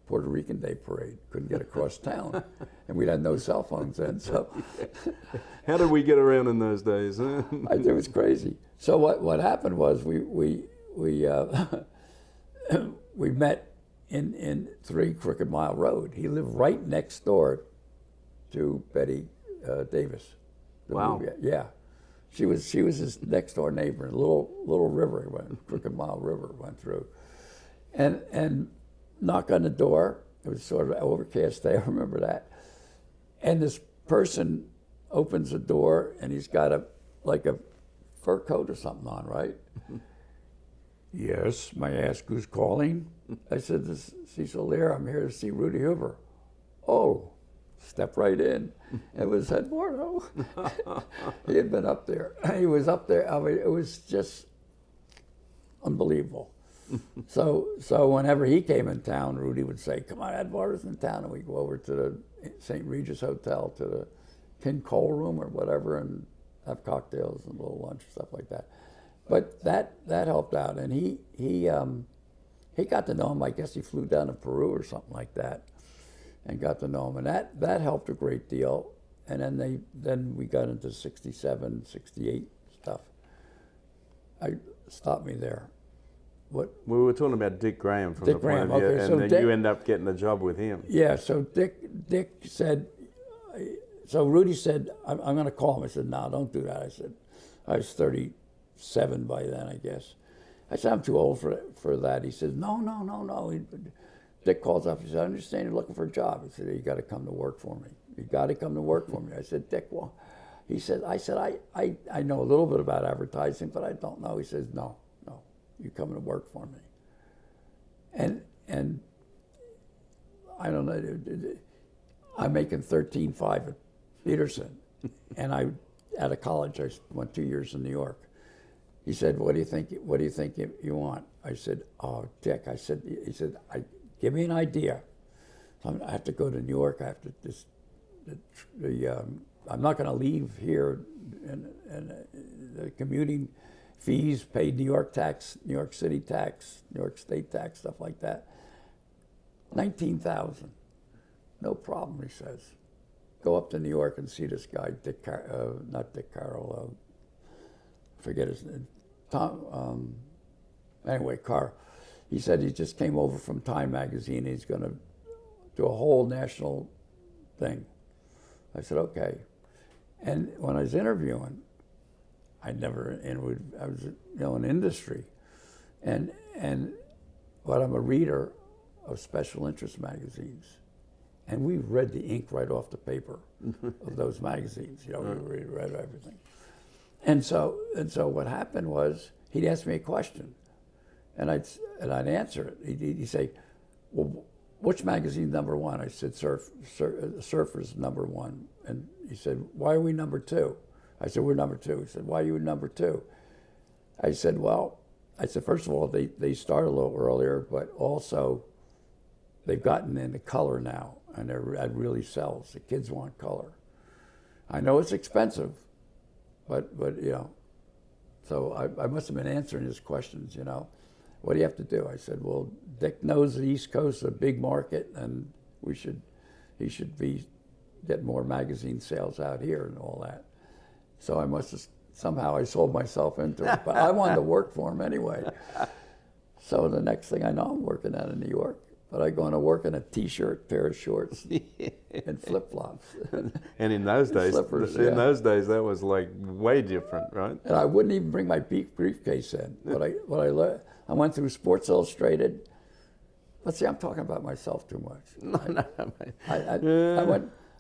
S2: Puerto Rican Day Parade, couldn't get across town, and we had no cell phones then. So,
S1: how did we get around in those days?
S2: it was crazy. So what happened was we met in 3 Crooked Mile Road. He lived right next door to Betty Davis.
S1: Wow.
S2: Movie. Yeah. She was his next door neighbor. A little river Crooked Mile River went through, and knock on the door. It was sort of an overcast day. I remember that. And this person opens the door, and he's got a fur coat or something on, right? Yes. May I ask who's calling? I said, "This is Cecil Lear. I'm here to see Rudy Huber." Oh. Step right in. It was Eduardo. He had been up there. He was up there. I mean, it was just unbelievable. So whenever he came in town, Rudy would say, "Come on, Eduardo's in town," and we'd go over to the St. Regis Hotel, to the King Cole room or whatever, and have cocktails and a little lunch and stuff like that. But that helped out, and he got to know him. I guess he flew down to Peru or something like that, and got to know him, and that helped a great deal. And then we got into 67, 68 stuff. Stop me there. What?
S1: We were talking about Dick Graham from
S2: Dick
S1: the point
S2: Graham,
S1: of view,
S2: okay,
S1: and
S2: so
S1: then
S2: Dick-
S1: you end up getting a job with him.
S2: Yeah, so Dick said, so Rudy said, I'm going to call him. I said, "No, don't do that." I said, I was 37 by then, I guess. I said, "I'm too old for that." He said, No. Dick calls up. He said, "I understand you're looking for a job." He said, "You got to come to work for me. You got to come to work for me." I said, "Dick, well," I said, I know a little bit about advertising, but I don't know. He says, no, you come to work for me. And I don't know, I'm making $13,500 at Peterson. And out of college, I went 2 years in New York. He said, what do you think you want? I said, "Oh, Dick," he said, "Give me an idea. I have to go to New York. I have to I'm not going to leave here, and the commuting fees, pay New York tax, New York City tax, New York State tax, stuff like that. 19,000, no problem," he says. "Go up to New York and see this guy, not Dick Carroll, forget his name, Tom. Anyway, Carr. He said he just came over from Time magazine. He's going to do a whole national thing." I said, "Okay." And when I was interviewing, I was in industry, but I'm a reader of special interest magazines, and we read the ink right off the paper of those magazines. We read everything. And so what happened was he'd ask me a question, and I'd answer it. He'd say, "Well, which magazine's number one?" I said, Surfer's number one. And he said, "Why are we number two?" I said, "We're number two." He said, "Why are you number two?" I said, first of all, they start a little earlier, but also they've gotten into color now, and it really sells. The kids want color. I know it's expensive, but so I must have been answering his questions, What do you have to do? I said, "Well, Dick knows the East Coast is a big market, and he should be getting more magazine sales out here and all that." So I must have somehow I sold myself into it, but I wanted to work for him anyway. So the next thing I know, I'm working out in New York, but I go to work in a T-shirt, pair of shorts, and flip-flops.
S1: And in those days,
S2: slippers,
S1: that was like way different, right?
S2: And I wouldn't even bring my briefcase in. I went through Sports Illustrated. Let's see, I'm talking about myself too much.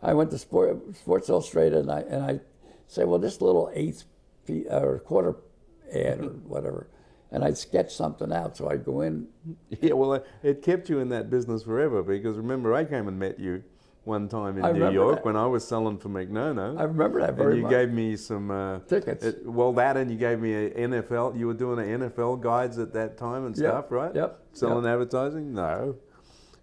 S2: I went to Sports Illustrated, and I say, well, this little eighth or quarter ad or whatever, and I'd sketch something out. So I'd go in.
S1: Yeah, well, it kept you in that business forever, because remember, I came and met you one time in New York when I was selling for McNono.
S2: I remember that very much.
S1: And you gave me some
S2: tickets.
S1: And you gave me a NFL. You were doing an NFL guides at that time and stuff, right?
S2: Yep.
S1: Selling advertising? No.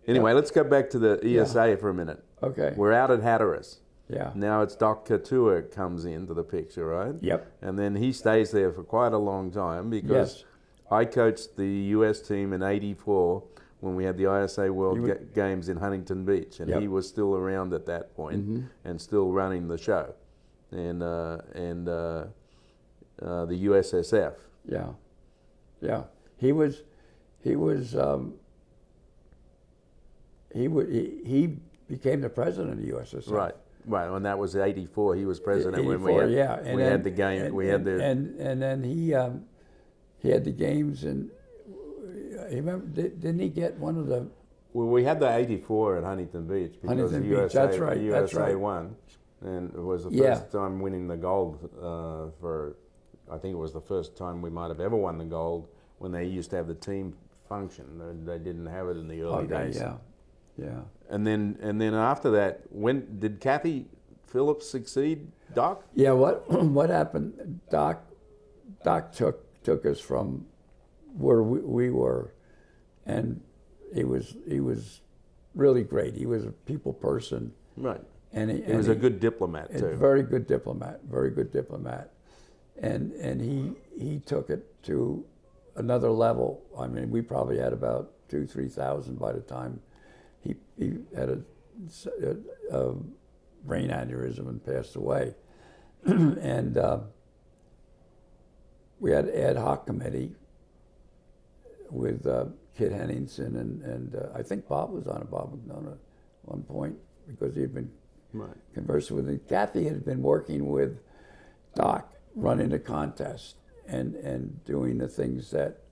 S1: Anyway, let's go back to the ESA for a minute.
S2: Okay.
S1: We're out at Hatteras.
S2: Yeah.
S1: Now it's Doc Couture comes into the picture, right?
S2: Yep.
S1: And then he stays there for quite a long time, because I coached the US team in '84 when we had the ISA World Games in Huntington Beach, and he was still around at that point and still running the show, and the USSF.
S2: Yeah, yeah. He became the president of the USSF.
S1: Right. Right, and that was '84. He was president
S2: 84,
S1: when we had,
S2: and
S1: we
S2: then,
S1: had the game.
S2: And then he had the games, and didn't he get one of the?
S1: Well, we had the '84 at Huntington Beach because the USA,
S2: that's right,
S1: the USA
S2: that's right.
S1: won, and it was the first time winning the gold for. I think it was the first time we might have ever won the gold when they used to have the team function. They didn't have it in the early days.
S2: Yeah. Yeah.
S1: And then after that, when did Kathy Phillips succeed Doc?
S2: Yeah. What happened? Doc took us from where we were, and he was really great. He was a people person.
S1: Right.
S2: And
S1: he was a good diplomat too.
S2: Very good diplomat. Very good diplomat. And he took it to another level. I mean, we probably had about 2,000-3,000 by the time he had a brain aneurysm and passed away. And we had an ad hoc committee with Kit Henningsen and I think Bob was on it, Bob McDonough, at one point, because he had been conversing with him. Kathy had been working with Doc, running the contest and doing the things that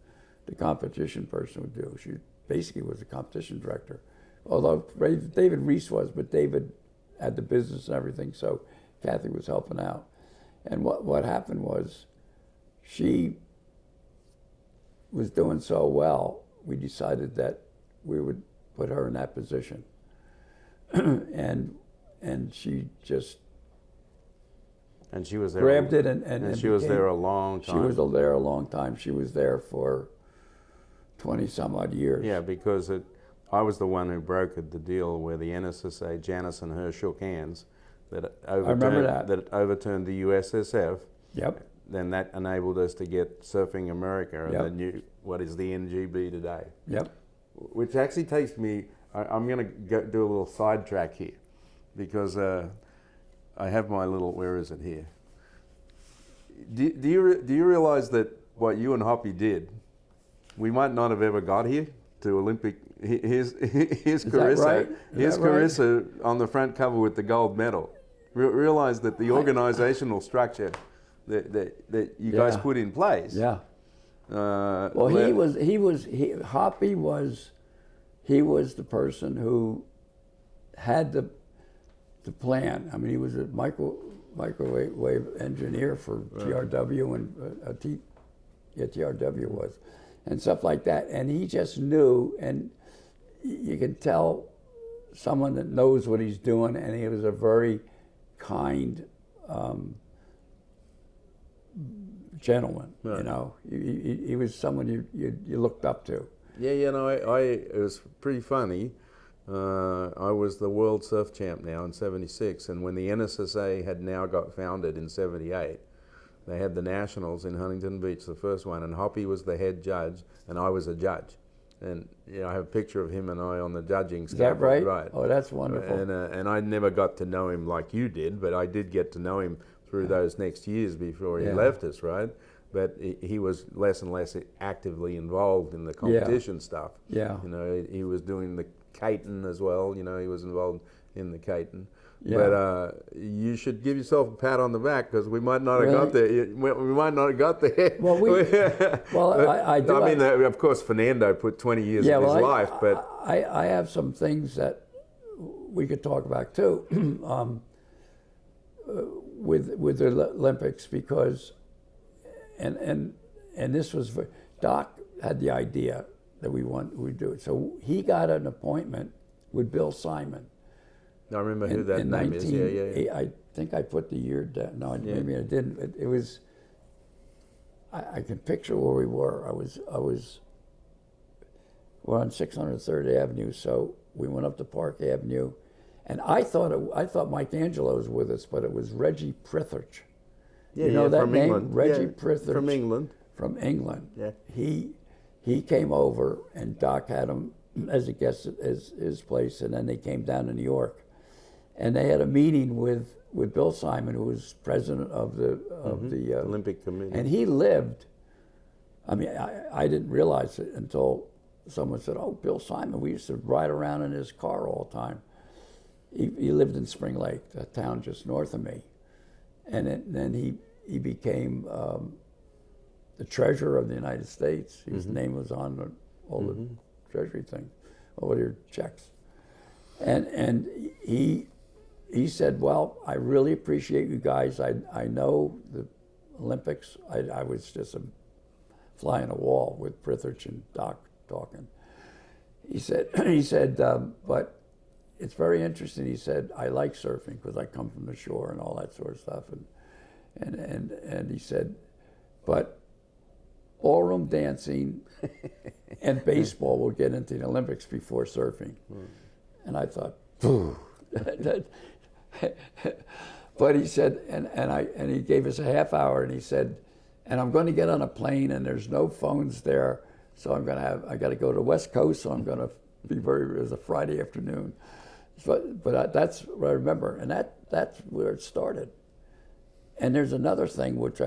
S2: the competition person would do. She basically was a competition director. Although David Reese was, but David had the business and everything, so Kathy was helping out. And what happened was, she was doing so well, we decided that we would put her in that position. and she just
S1: she was there
S2: grabbed it and
S1: she was there a long time.
S2: She was there a long time. She was there for 20 some odd years.
S1: Yeah, because I was the one who brokered the deal where the NSSA, Janice and her shook hands, that overturned the USSF.
S2: Yep.
S1: Then that enabled us to get Surfing America and the new, what is the NGB today.
S2: Yep.
S1: Which actually takes me, I'm going to do a little sidetrack here, because I have my little, where is it here? Do you realize that what you and Hoppy did, we might not have ever got here to Olympic. Here's Carissa.
S2: Right?
S1: Here's Carissa on the front cover with the gold medal. Realize that the organizational structure that you guys put in place.
S2: Yeah. Well, Hoppy was the person who had the plan. I mean, he was a microwave engineer for TRW and TRW was, and stuff like that. And he just knew, and you can tell someone that knows what he's doing. And he was a very kind gentleman. Right. You know, he was someone you looked up to.
S1: Yeah, you know, it was pretty funny. I was the world surf champ now in '76, and when the NSSA had now got founded in '78, they had the nationals in Huntington Beach, the first one, and Hoppy was the head judge, and I was a judge. And you know, I have a picture of him and I on the judging scaffold.
S2: Is that right?
S1: Right.
S2: Oh, that's wonderful.
S1: And I never got to know him like you did, but I did get to know him through those next years before he left us, right? But he was less and less actively involved in the competition stuff.
S2: Yeah.
S1: You know, he was doing the Caton as well. You know, he was involved in the Caton.
S2: Yeah.
S1: But you should give yourself a pat on the back, because we might not have got there. We might not have got there.
S2: Well, I do.
S1: I mean, of course, Fernando put 20 years of his life, but
S2: I have some things that we could talk about too, with the Olympics, because and this was Doc had the idea that we'd do it. So he got an appointment with Bill Simon.
S1: I remember who that name is. Yeah.
S2: I think I put the year down. No, maybe I didn't. It was. I can picture where we were. We're on 603rd Avenue, so we went up to Park Avenue, and I thought Mike Angelo was with us, but it was Reggie Prithridge.
S1: Yeah,
S2: you know that
S1: from
S2: name,
S1: England.
S2: Reggie
S1: Yeah,
S2: Prithridge.
S1: from England.
S2: From England.
S1: Yeah.
S2: He came over, and Doc had him as a guest at his place, and then they came down to New York, and they had a meeting with Bill Simon, who was president of the
S1: Olympic Committee.
S2: and he lived. I mean, I didn't realize it until someone said, "Oh, Bill Simon. We used to ride around in his car all the time." He lived in Spring Lake, a town just north of me, and then he became the treasurer of the United States. His name was on all the treasury things, all your checks, and he said, "Well, I really appreciate you guys. I know the Olympics. I was just a fly on a wall with Prithridge and Doc talking." He said, but it's very interesting. He said, "I like surfing because I come from the shore and all that sort of stuff." And he said, "But ballroom dancing and baseball will get into the Olympics before surfing." And I thought, but he said, and he gave us a half hour, and he said, "And I'm going to get on a plane, and there's no phones there, so I got to go to the West Coast, so I'm going to be it was a Friday afternoon." But that's what I remember, and that's where it started. And there's another thing which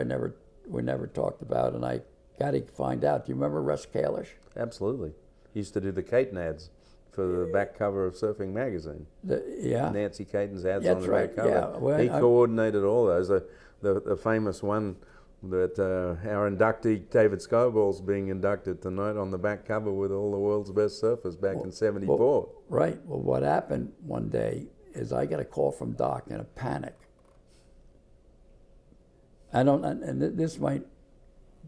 S2: we never talked about, and I got to find out. Do you remember Russ Kalish?
S1: Absolutely. He used to do the Caton ads for the back cover of Surfing Magazine. Nancy Caton's ads on the back cover.
S2: Yeah. Well,
S1: he coordinated all those. The famous one that our inductee, David Scobell's being inducted tonight on the back cover with all the world's best surfers back in '74.
S2: Well, what happened one day is I got a call from Doc in a panic. And this might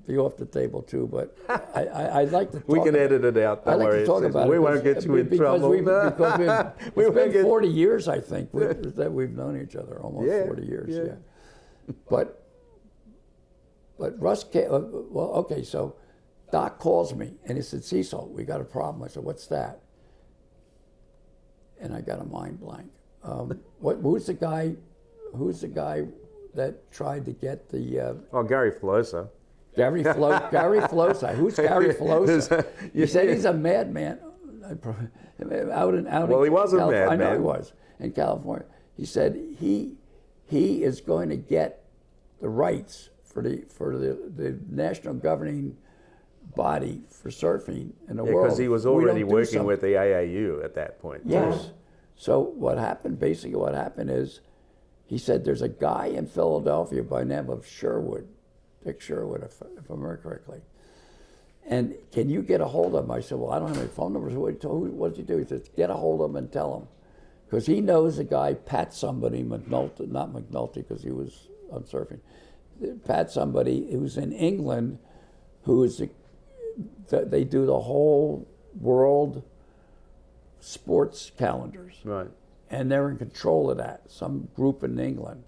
S2: be off the table too, but I'd like to talk.
S1: We can edit it out.
S2: I'd like to talk about it.
S1: We won't get you in trouble.
S2: Because it's been 40 years, I think, that we've known each other, almost 40 years. Yeah. But Russ, so Doc calls me and he said, "Cecil, we got a problem." I said, "What's that?" And I got a mind blank. Who's the guy that tried to get the...
S1: Gary Flosa.
S2: Gary Flosa. Who's Gary Flosa? He said he's a madman. Out in
S1: well, he was a madman.
S2: I know he was in California. He said he is going to get the rights for the national governing body for surfing in the world.
S1: Because he was already working with the AAU at that point.
S2: Yes. So what happened is, he said there's a guy in Philadelphia by the name of Sherwood, Dick Sherwood, if I remember correctly. And can you get a hold of him? I said, "Well, I don't have any phone numbers." What did you do? He said, "Get a hold of him and tell him." Because he knows a guy, Pat somebody, McNulty, not McNulty because he was on surfing. Pat somebody who's in England, they do the whole world sports calendars.
S1: Right.
S2: And they're in control of that, some group in England.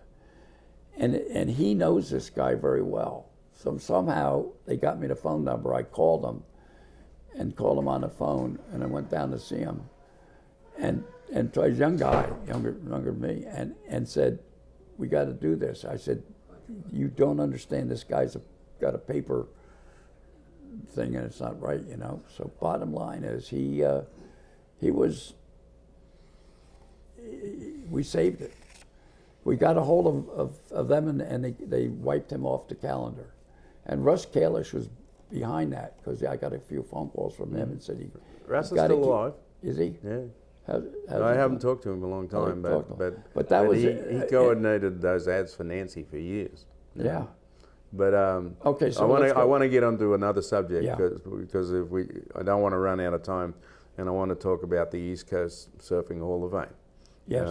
S2: And he knows this guy very well. So somehow they got me the phone number. I called him on the phone, and I went down to see him. And so a young guy, younger than me, and said, "We got to do this." I said, "You don't understand. This guy's got a paper thing, and it's not right, you know." So bottom line is, we saved it. We got a hold of them, and they wiped him off the calendar. And Russ Kalish was behind that, because I got a few phone calls from him and said
S1: Russ is still alive.
S2: Is he?
S1: Yeah. I haven't talked to him in a long time,
S2: but that was
S1: he coordinated those ads for Nancy for years.
S2: Yeah.
S1: But
S2: okay, so
S1: I want to get onto another subject,
S2: Yeah.
S1: because I don't want to run out of time, and I want to talk about the East Coast Surfing Hall of Fame.
S2: Yes.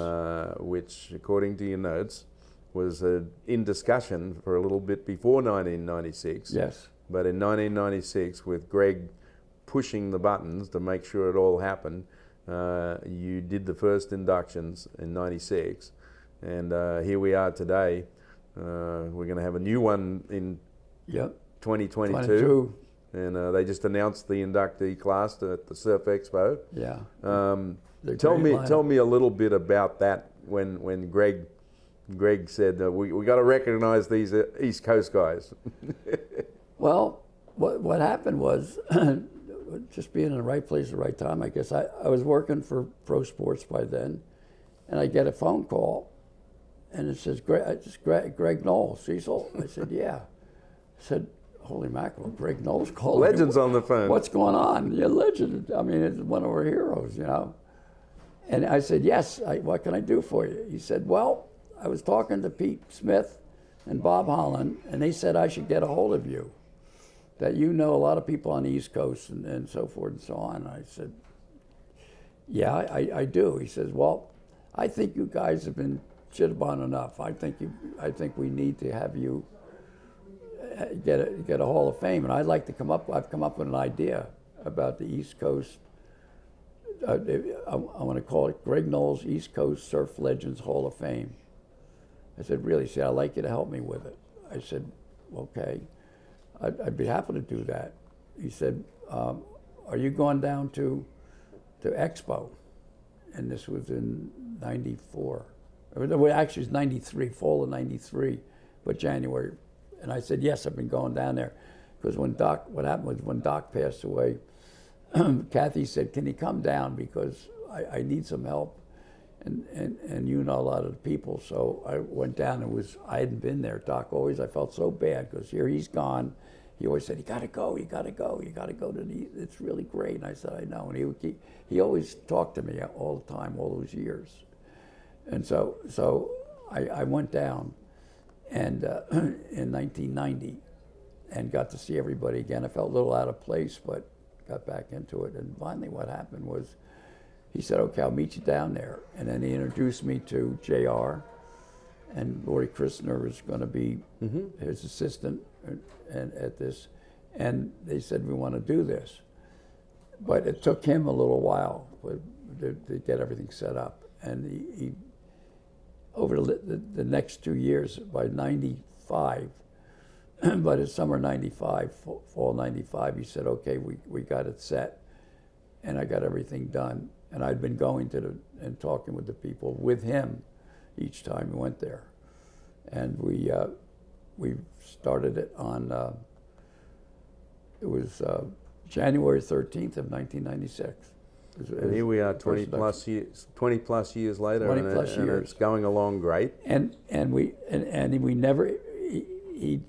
S1: Which, according to your notes, was in discussion for a little bit before 1996.
S2: Yes.
S1: but in 1996, with Greg pushing the buttons to make sure it all happened, you did the first inductions in 96, and here we are today. We're going to have a new one in 2022. And they just announced the inductee class at the Surf Expo.
S2: Yeah.
S1: Tell me a little bit about that when Greg said we got to recognize these East Coast guys.
S2: Well, what happened was just being in the right place at the right time. I guess I was working for Pro Sports by then, and I get a phone call, and it says Greg Noll, Cecil. I said, yeah. I said, holy mackerel, Greg Noll's calling.
S1: Legend's on the phone.
S2: What's going on? You're a legend. I mean, it's one of our heroes, you know. And I said, yes, what can I do for you? He said, well, I was talking to Pete Smith and Bob Holland, and they said I should get a hold of you, that you know a lot of people on the East Coast and so forth and so on. And I said, yeah, I do. He says, well, I think you guys have been shit upon enough. I think we need to have you get a Hall of Fame, and I've come up with an idea about the East Coast. I want to call it Greg Noll's East Coast Surf Legends Hall of Fame. I said, really? He said, I'd like you to help me with it. I said, okay, I'd be happy to do that. He said, are you going down to Expo? And this was in '94. Well, actually, it's '93, fall of '93, but January. And I said, yes, I've been going down there. Because what happened was when Doc passed away, Kathy said, can he come down? Because I need some help. And you know a lot of the people. So I went down and I hadn't been there. Doc I felt so bad because here he's gone. He always said, you got to go to it's really great. And I said, I know. And he always talked to me all the time, all those years. And so I went down and in 1990 and got to see everybody again. I felt a little out of place, but got back into it. And finally what happened was he said, okay, I'll meet you down there. And then he introduced me to JR, and Lori Christner is going to be his assistant and at this. And they said, we want to do this. But it took him a little while to get everything set up. And he over the next 2 years, by '95, but it's summer '95, fall '95, he said, okay, we got it set. And I got everything done. And I'd been going and talking with the people with him each time we went there. And we started it on, it was January 13th of 1996.
S1: And here we are 20 plus years later,
S2: 20 plus
S1: and
S2: years.
S1: It's going along great.
S2: And we never, he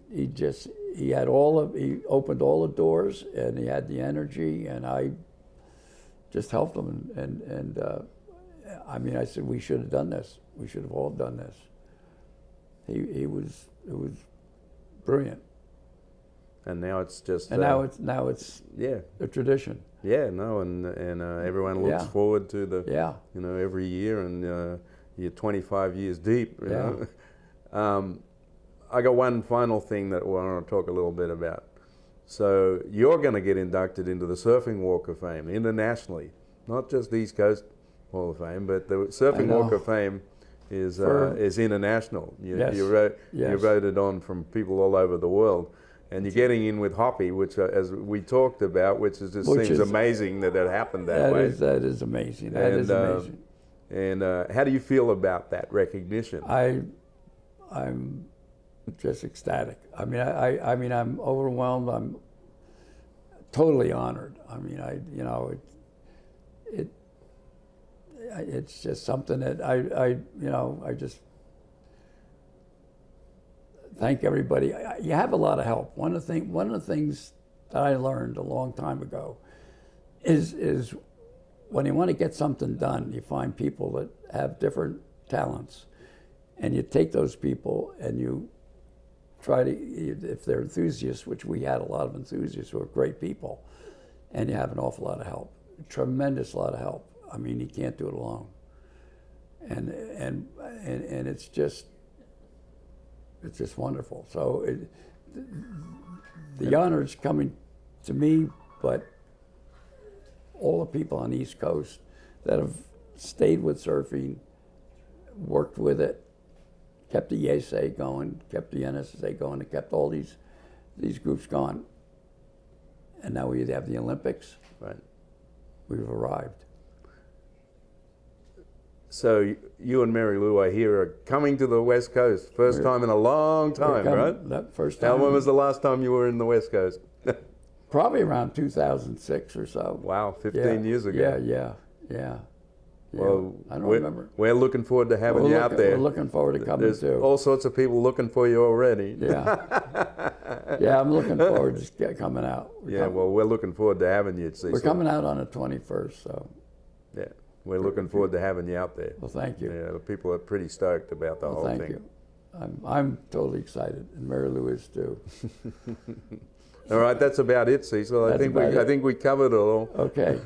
S2: opened all the doors, and he had the energy, and I just helped him. And I mean, I said, we should have done this. We should have all done this. It was brilliant. And
S1: now it's just.
S2: And now it's
S1: yeah,
S2: a tradition.
S1: Yeah, no, and everyone looks forward to every year, and you're 25 years deep. You know? I got one final thing that I want to talk a little bit about. So you're going to get inducted into the Surfing Walk of Fame internationally, not just the East Coast Hall of Fame, but the Surfing Walk of Fame is international. You voted on from people all over the world. And you're getting in with Hoppy, which, as we talked about, seems amazing that happened that way.
S2: That is amazing. That is amazing.
S1: And how do you feel about that recognition?
S2: I'm just ecstatic. I mean, I'm overwhelmed. I'm totally honored. I mean, it's just something that I just. Thank everybody. You have a lot of help. One of the things that I learned a long time ago is when you want to get something done, you find people that have different talents, and you take those people and you try to, if they're enthusiasts, which we had a lot of enthusiasts who are great people, and you have an awful lot of help, a tremendous lot of help. I mean, you can't do it alone, and it's just wonderful. So the honor is coming to me, but all the people on the East Coast that have stayed with surfing, worked with it, kept the ESA going, kept the NSSA going, and kept all these groups going. And now we have the Olympics.
S1: Right.
S2: We've arrived.
S1: So you and Mary Lou, I hear, are coming to the West Coast. First time in a long time, right?
S2: That first time.
S1: When was the last time you were in the West Coast?
S2: Probably around 2006 or so.
S1: Wow, 15 years ago.
S2: Yeah.
S1: Well,
S2: I don't remember.
S1: We're looking forward to having you out there.
S2: We're looking forward to coming
S1: There's
S2: too.
S1: all sorts of people looking for you already.
S2: Yeah, I'm looking forward to coming out.
S1: We're looking forward to having you, Cecil.
S2: We're coming out on the 21st, so.
S1: Yeah, we're looking forward to having you out there.
S2: Well, thank you.
S1: Yeah, the people are pretty stoked about the whole thing.
S2: Thank you. I'm totally excited, and Mary Lou is too.
S1: All right, that's about it, Cecil. I think we covered it all.
S2: Okay.